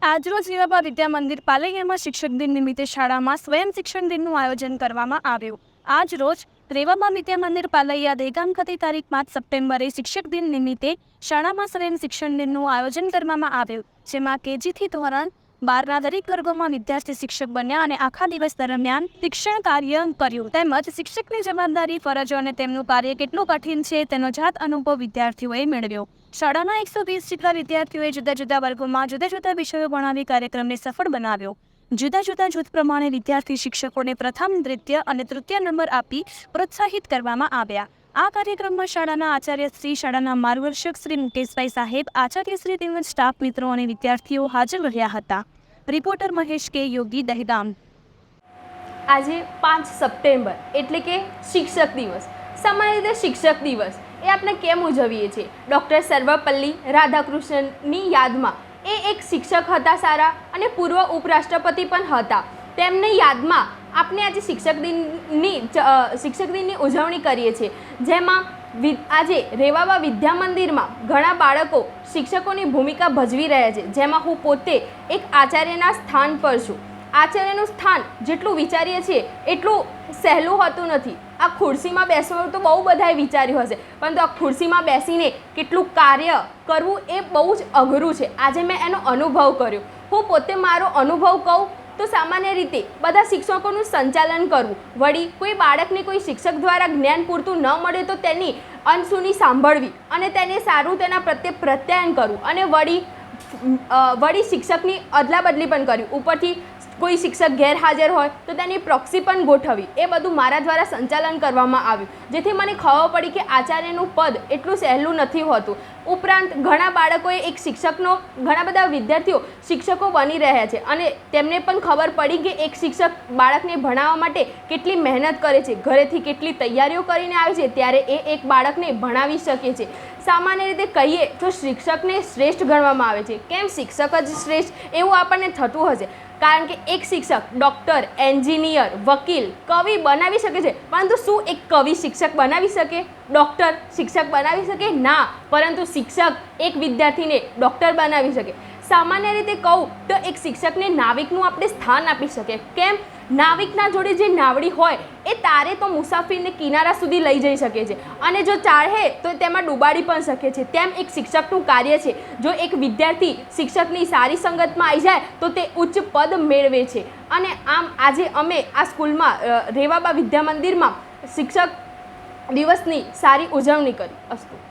આજરોજ રેવાબા વિદ્યા મંદિર પાલૈયામાં શિક્ષક દિન નિમિત્તે શાળામાં સ્વયં શિક્ષણ દિનનું આયોજન કરવામાં આવ્યું। આજરોજ રેવાબા વિદ્યા મંદિર પાલૈયા દેગામ ખાતે તારીખ 5 સપ્ટેમ્બરે શિક્ષક દિન નિમિત્તે શાળામાં સ્વયં શિક્ષણ દિનનું આયોજન કરવામાં આવ્યું, જેમાં કેજીથી ધોરણ 12ના દરેક વર્ગોમાં વિદ્યાર્થી શિક્ષક બન્યા અને આખા દિવસ દરમિયાન શિક્ષણ કાર્ય કર્યું તેમજ શિક્ષકની જવાબદારી, ફરજો અને તેમનું કાર્ય કેટલું કઠિન છે તેનો જાત અનુભવ વિદ્યાર્થીઓએ મેળવ્યો। શાળાના 120 જેટલા વિદ્યાર્થીઓએ જુદા જુદા વર્ગોમાં જુદા જુદા વિષયો ભણાવી કાર્યક્રમને સફળ બનાવ્યો। જુદા જુદા જૂથ પ્રમાણે વિદ્યાર્થી શિક્ષકોને પ્રથમ, દ્વિતીય અને તૃતીય નંબર આપી પ્રોત્સાહિત કરવામાં આવ્યા। આ કાર્યક્રમમાં શાળાના આચાર્ય શ્રી, શાળાના માર્ગદર્શક શ્રી મુકેશભાઈ સાહેબ, આચાર્ય શ્રી તેમજ સ્ટાફ મિત્રો અને વિદ્યાર્થીઓ હાજર રહ્યા હતા। રિપોર્ટર મહેશ કે યોગી, દહેગામ। આજે 5 સપ્ટેમ્બર એટલે કે શિક્ષક દિવસ। સામાન્ય રીતે શિક્ષક દિવસ એ આપણે કેમ ઉજવીએ છીએ? ડૉક્ટર સર્વપલ્લી રાધાકૃષ્ણનની યાદમાં। એ એક શિક્ષક હતા સારા અને પૂર્વ ઉપરાષ્ટ્રપતિ પણ હતા। તેમની યાદમાં આપણે આજે શિક્ષક દિનની ઉજવણી કરીએ છીએ, જેમાં આજે રેવાબા વિદ્યા મંદિરમાં ઘણા બાળકો શિક્ષકોની ભૂમિકા ભજવી રહ્યા છે, જેમાં હું પોતે એક આચાર્યના સ્થાન પર છું। આચાર્યનું સ્થાન જેટલું વિચારીએ છીએ એટલું સહેલું હોતું નથી। આ ખુરશીમાં બેસવાનું તો બહુ બધાએ વિચાર્યું હશે, પરંતુ આ ખુરશીમાં બેસીને કેટલું કાર્ય કરવું એ બહુ જ અઘરું છે। આજે મેં એનો અનુભવ કર્યો। હું પોતે મારો અનુભવ કહું તો સામાન્ય રીતે બધા શિક્ષકોનું સંચાલન કરવું, વળી કોઈ બાળકને કોઈ શિક્ષક દ્વારા જ્ઞાન પૂરતું ન મળે તો તેની અનસુની સાંભળવી અને તેને સારું તેના પ્રત્યે પ્રત્યાયન કરવું અને વળી શિક્ષકની અદલાબદલી પણ કરવી। ઉપરથી કોઈ શિક્ષક ગેરહાજર હોય તો તેની પ્રોક્સી પણ ગોઠવવી। એ બધું મારા દ્વારા સંચાલન કરવામાં આવ્યું, જેથી મને ખબર પડી કે આચાર્યનું પદ એટલું સહેલું નથી હોતું। ઉપરાંત ઘણા બાળકોએ એક શિક્ષકનો, ઘણા બધા વિદ્યાર્થીઓ શિક્ષકો બની રહ્યા છે અને તેમને પણ ખબર પડી કે એક શિક્ષક બાળકને ભણાવવા માટે કેટલી મહેનત કરે છે, ઘરેથી કેટલી તૈયારીઓ કરીને આવે છે, ત્યારે એ એક બાળકને ભણાવી શકે છે। સામાન્ય રીતે કહીએ તો શિક્ષકને શ્રેષ્ઠ ગણવામાં આવે છે। કેમ શિક્ષક જ શ્રેષ્ઠ એવું આપણને થતું હશે, કારણ કે એક શિક્ષક ડૉક્ટર, એન્જિનિયર, વકીલ, કવિ બનાવી શકે છે, પરંતુ શું એક કવિ શિક્ષક બનાવી શકે? ડૉક્ટર શિક્ષક બનાવી શકે? ના, પરંતુ શિક્ષક એક વિદ્યાર્થીને ડૉક્ટર બનાવી શકે। સામાન્ય રીતે કહું તો એક શિક્ષકને નાવિકનું આપણે સ્થાન આપી શકીએ। કેમ? નાવિકના જોડે જે નાવડી હોય એ તારે તો મુસાફરીને કિનારા સુધી લઈ જઈ શકે છે અને જો ચાહે તો તેમાં ડૂબાડી પણ શકે છે। તેમ એક શિક્ષકનું કાર્ય છે। જો એક વિદ્યાર્થી શિક્ષકની સારી સંગતમાં આવી જાય તો તે ઉચ્ચ પદ મેળવે છે અને આમ આજે અમે આ સ્કૂલમાં રેવાબા વિદ્યા મંદિરમાં શિક્ષક દિવસની સારી ઉજવણી કરી। અસ્તુ।